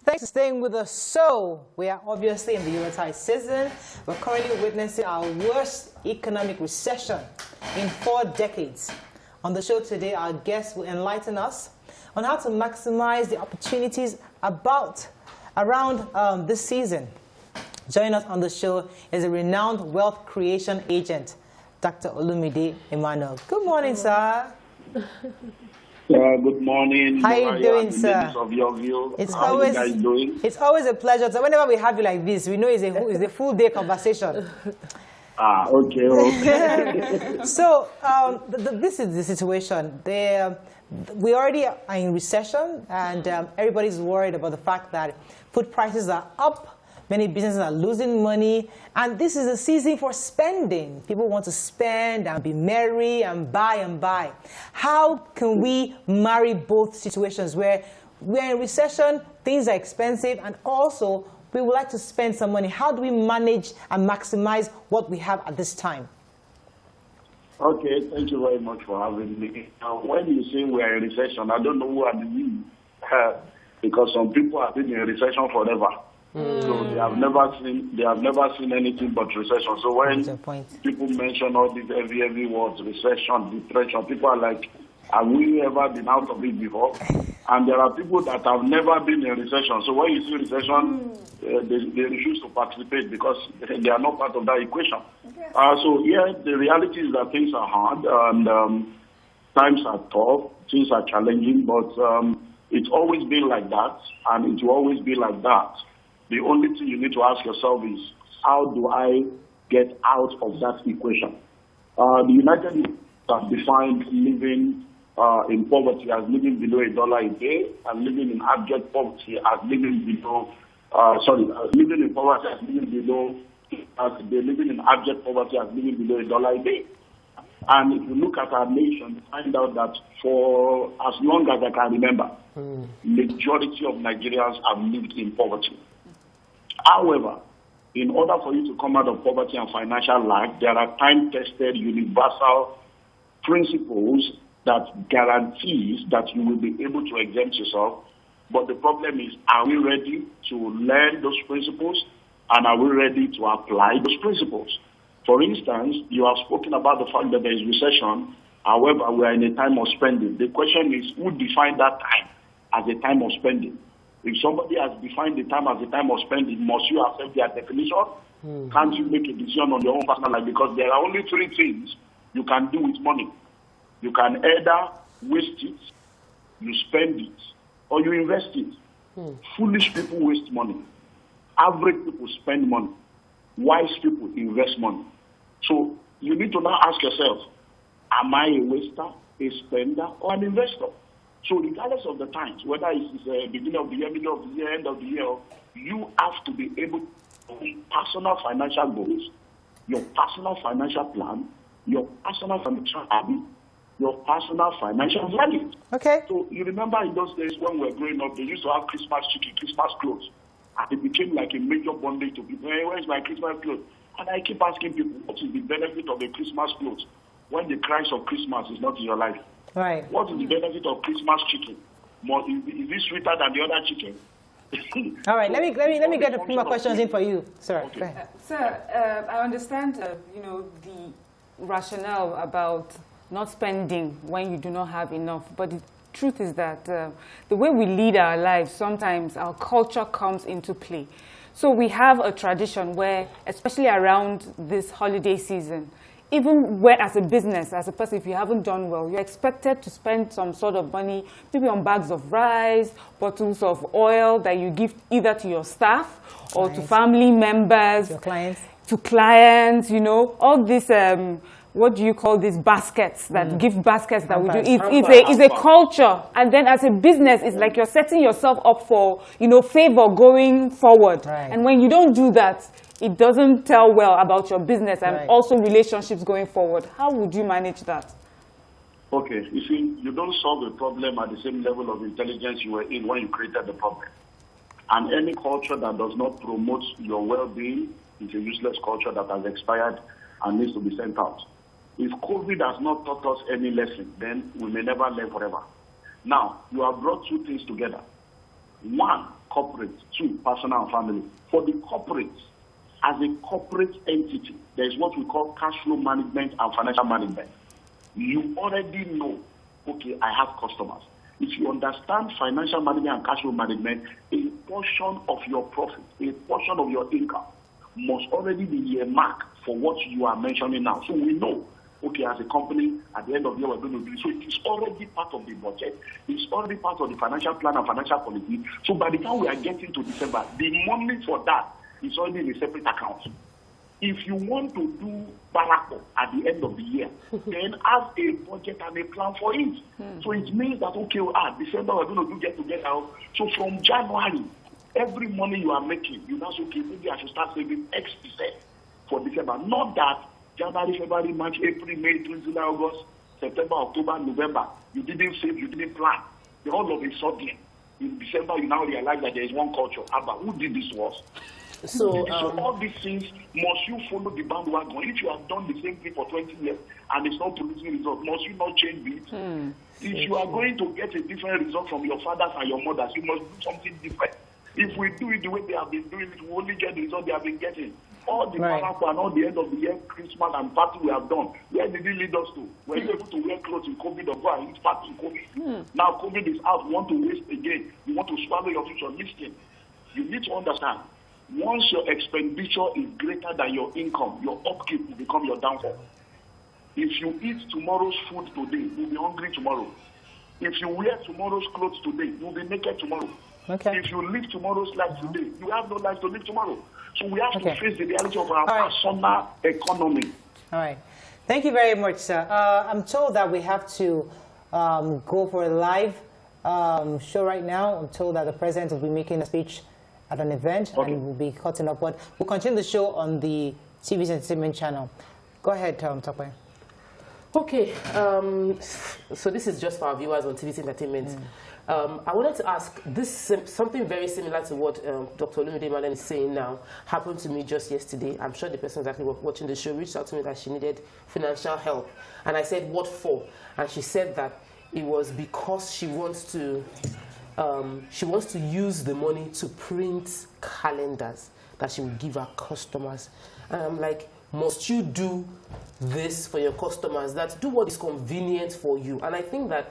Thanks for staying with us. So, we are obviously in the Yuletide season. We're currently witnessing our worst economic recession in 4 decades. On the show today, our guest will enlighten us on how to maximize the opportunities around this season. Joining us on the show is a renowned wealth creation agent, Dr. Olumide Emmanuel. Good morning, sir. Good morning. How are you doing, sir? Of your view. It's How always, are you guys doing? It's always a pleasure. So whenever we have you like this, we know it's a full day conversation. Okay. So this is the situation. We already are in recession, and everybody's worried about the fact that food prices are up. Many businesses are losing money, and this is a season for spending. People want to spend and be merry and buy and buy. How can we marry both situations where we're in recession, things are expensive, and also we would like to spend some money? How do we manage and maximize what we have at this time? Okay, thank you very much for having me. When you say we're in recession, I don't know who are the we, because some people have been in recession forever. So they have never seen anything but recession. So when people mention all these heavy words, recession, depression, people are like, have we ever been out of it before? And there are people that have never been in recession. So when you see recession, they refuse to participate because they are not part of that equation. The reality is that things are hard and times are tough, things are challenging, but it's always been like that, and it will always be like that. The only thing you need to ask yourself is, how do I get out of that equation? The United Nations has defined living in poverty as living below $1 a day, and living in abject poverty as living below, living in poverty as living below, living in abject poverty as living below $1 a day. And if you look at our nation, you find out that for as long as I can remember, majority of Nigerians have lived in poverty. However, in order for you to come out of poverty and financial lack, there are time-tested, universal principles that guarantees that you will be able to exempt yourself. But the problem is, are we ready to learn those principles, and are we ready to apply those principles? For instance, you have spoken about the fact that there is recession. However, we are in a time of spending. The question is, who defined that time as a time of spending? If somebody has defined the time as a time of spending, must you accept their definition? Can't you make a decision on your own personal life? Because there are only 3 things you can do with money. You can either waste it, you spend it, or you invest it. Foolish people waste money. Average people spend money. Wise people invest money. So you need to now ask yourself, am I a waster, a spender, or an investor? So regardless of the times, whether it's the beginning of the year, middle of the year, end of the year, you have to be able to have personal financial goals, your personal financial plan, your personal financial habit, your personal financial value. Okay. So you remember in those days when we were growing up, they used to have Christmas chicken, Christmas clothes. And it became like a major bondage to people. Hey, where's my Christmas clothes? And I keep asking people, what is the benefit of a Christmas clothes when the Christ of Christmas is not in your life? Right. What is the benefit of Christmas chicken? Is this sweeter than the other chicken? All right. Let me get a few more questions in for you, sir. Okay. Sir, I understand the rationale about not spending when you do not have enough, but the truth is that the way we lead our lives, sometimes our culture comes into play. So we have a tradition where, especially around this holiday season, even when as a business, as a person, if you haven't done well, you're expected to spend some sort of money, maybe on bags of rice, bottles of oil that you give either to your staff or to family members, to clients, all this, what do you call these baskets, that gift baskets that we do? It's a culture. And then as a business, it's like you're setting yourself up for, favor going forward. Right. And when you don't do that, it doesn't tell well about your business and also relationships going forward. How would you manage that? Okay, you see, you don't solve a problem at the same level of intelligence you were in when you created the problem. And any culture that does not promote your well-being is a useless culture that has expired and needs to be sent out. If COVID has not taught us any lesson, then we may never learn forever. Now, you have brought 2 things together. One, corporate, 2, personal and family. For the corporate, as a corporate entity, there is what we call cash flow management and financial management. You already know, okay, I have customers. If you understand financial management and cash flow management, a portion of your profit, a portion of your income must already be earmarked for what you are mentioning now. So we know, okay, as a company, at the end of the year, we're going to do. So it is already part of the budget. It's already part of the financial plan and financial policy. So by the time we are getting to December, the money for that is already in a separate account. If you want to do barako at the end of the year, then have a budget and a plan for it. So it means that, okay, December we're going to do get together. So from January, every money you are making, you now say, okay, maybe I should start saving X% for December. Not that January, February, March, April, May, June, July, August, September, October, November, you didn't save, you didn't plan. Then all of a sudden, in December, you now realize that there is one culture. Abba, who did this was? So all these things, must you follow the bandwagon? If you have done the same thing for 20 years and it's not producing results, must you not change it? If you are going to get a different result from your fathers and your mothers, you must do something different. If we do it the way they have been doing it, we only get the result they have been getting. All the barako and all the end of the year, Christmas and party we have done, where did it lead us to? Were you able to wear clothes in COVID or go and eat party in COVID? Now COVID is out, you want to waste again. You want to swallow your future. Listen, you need to understand. Once your expenditure is greater than your income, your upkeep will become your downfall. If you eat tomorrow's food today, you'll be hungry tomorrow. If you wear tomorrow's clothes today, you'll be naked tomorrow. Okay. If you live tomorrow's life today, you have no life to live tomorrow. So we have to face the reality of our personal economy. All right. Thank you very much, sir. I'm told that we have to go for a live show right now. I'm told that the president will be making a speech at an event and we'll be cutting up. But we'll continue the show on the TV's Entertainment channel. Go ahead, Tokwe. Okay. So this is just for our viewers on TV's Entertainment. I wanted to ask, something very similar to what Dr. Olumide Emmanuel is saying now happened to me just yesterday. I'm sure the person who's actually watching the show reached out to me that she needed financial help. And I said, what for? And she said that it was because she wants to use the money to print calendars that she will give her customers. And I'm like, must you do this for your customers? That do what is convenient for you. And I think that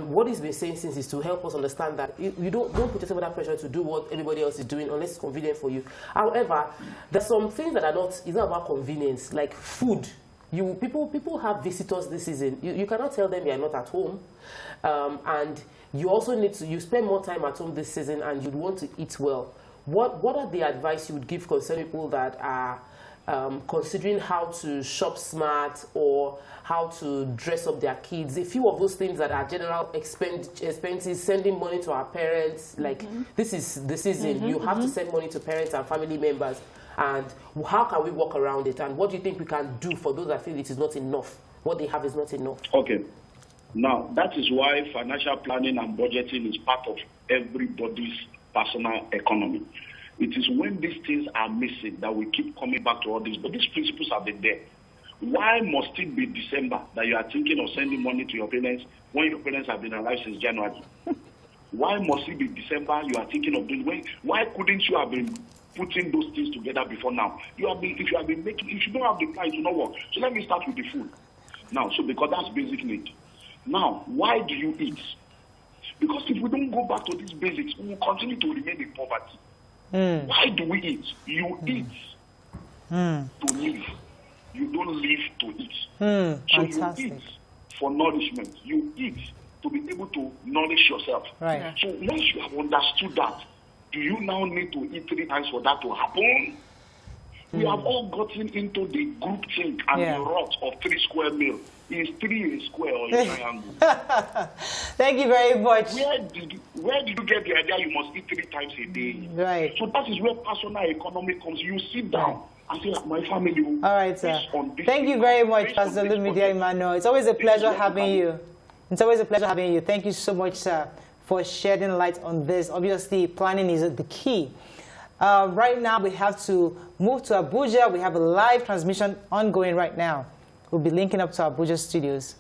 what he's been saying since is to help us understand that you don't put yourself under pressure to do what everybody else is doing unless it's convenient for you. However, there's some things that it's not about convenience, like food. People have visitors this season. You cannot tell them you are not at home. And you also need to, you spend more time at home this season and you'd want to eat well. What are the advice you would give concerning people that are considering how to shop smart or how to dress up their kids? A few of those things that are general expenses, sending money to our parents, like this is the season, you have to send money to parents and family members. And how can we walk around it? And what do you think we can do for those that feel it is not enough? What they have is not enough. Okay. Now, that is why financial planning and budgeting is part of everybody's personal economy. It is when these things are missing that we keep coming back to all this. But these principles have been there. Why must it be December that you are thinking of sending money to your parents when your parents have been alive since January? Why must it be December you are thinking of doing? Why couldn't you have been putting those things together before now? If you don't have the plan, it will not work. So let me start with the food. Now, because that's basic need. Now, why do you eat? Because if we don't go back to these basics, we will continue to remain in poverty. Why do we eat? You eat to live. You don't live to eat. So fantastic. You eat for nourishment. You eat to be able to nourish yourself. Right. So once you have understood that, do you now need to eat 3 times for that to happen? We have all gotten into the group think and the rot of 3 square meals. Is 3 a square or a triangle? Thank you very much. Where did you get the idea you must eat 3 times a day? Right. So that is where personal economy comes. You sit down and say, like, my family. All right, sir. Thank you very much, Pastor Olumide Emmanuel. It's always a pleasure having you. It's always a pleasure having you. Thank you so much, sir, for shedding light on this. Obviously, planning is the key. Right now, we have to move to Abuja. We have a live transmission ongoing right now. We'll be linking up to Abuja studios.